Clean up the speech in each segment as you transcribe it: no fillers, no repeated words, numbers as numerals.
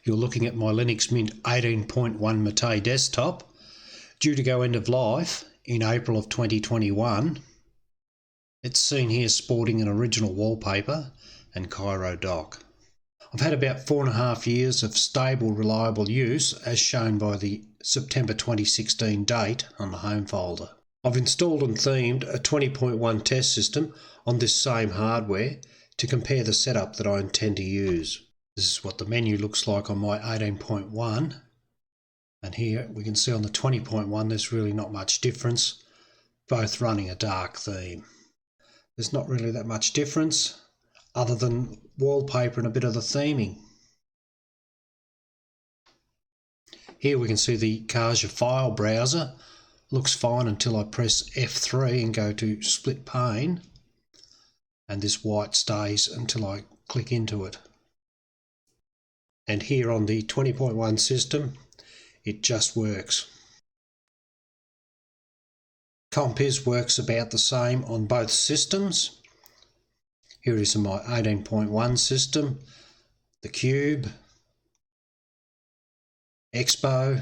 You're looking at my Linux Mint 18.1 Mate desktop, due to go end of life in April of 2021. It's seen here sporting an original wallpaper and Cairo Dock. I've had about 4.5 years of stable, reliable use, as shown by the September 2016 date on the home folder. I've installed and themed a 20.1 test system on this same hardware to compare the setup that I intend to use. This is what the menu looks like on my 18.1, and here we can see on the 20.1 there's really not much difference, both running a dark theme. There's not really that much difference other than wallpaper and a bit of the theming. Here we can see the Compiz file browser. Looks fine until I press F3 and go to split pane, and this white stays until I click into it. And here on the 20.1 system, it just works. Compiz works about the same on both systems. Here it is in my 18.1 system, the Cube, Expo,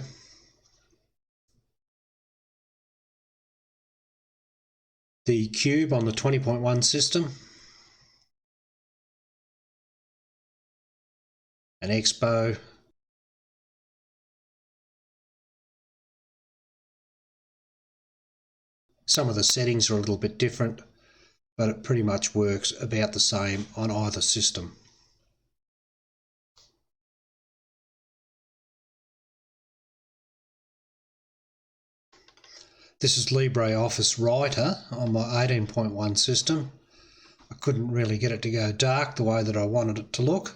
the Cube on the 20.1 system, and Expo, some of the settings are a little bit different, but it pretty much works about the same on either system. This is LibreOffice Writer on my 18.1 system. I couldn't really get it to go dark the way that I wanted it to look,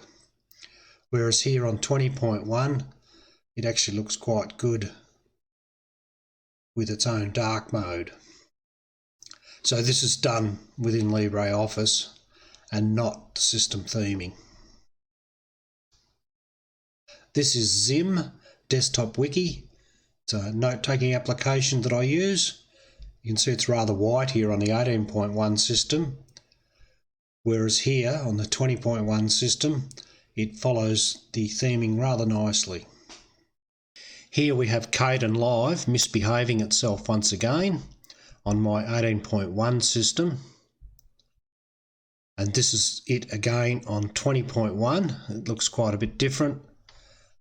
whereas here on 20.1 it actually looks quite good with its own dark mode. So this is done within LibreOffice and not the system theming. This is Zim Desktop Wiki. It's a note-taking application that I use. You can see it's rather white here on the 18.1 system, whereas here on the 20.1 system it follows the theming rather nicely. Here we have CainLive misbehaving itself once again on my 18.1 system, and this is it again on 20.1. It looks quite a bit different.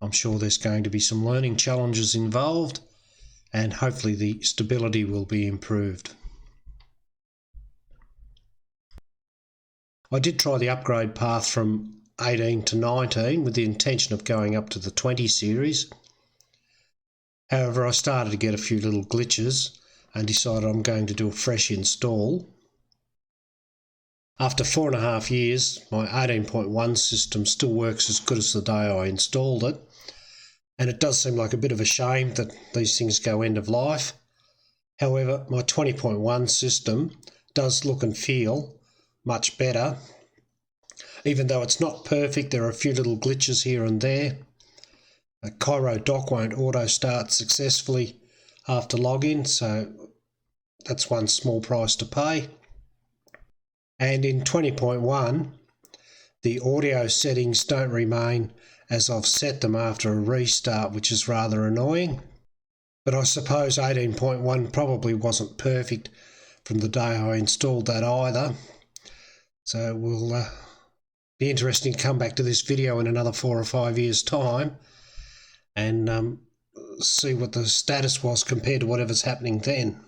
I'm sure there's going to be some learning challenges involved, and hopefully the stability will be improved. I did try the upgrade path from 18 to 19 with the intention of going up to the 20 series. However, I started to get a few little glitches and decided I'm going to do a fresh install. After 4.5 years, my 18.1 system still works as good as the day I installed it, and it does seem like a bit of a shame that these things go end of life. However, my 20.1 system does look and feel much better. Even though it's not perfect, there are a few little glitches here and there. Cairo Dock won't auto-start successfully after login, so that's one small price to pay. And in 20.1, the audio settings don't remain as I've set them after a restart, which is rather annoying. But I suppose 18.1 probably wasn't perfect from the day I installed that either. So it will be interesting to come back to this video in another 4 or 5 years' time and see what the status was compared to whatever's happening then.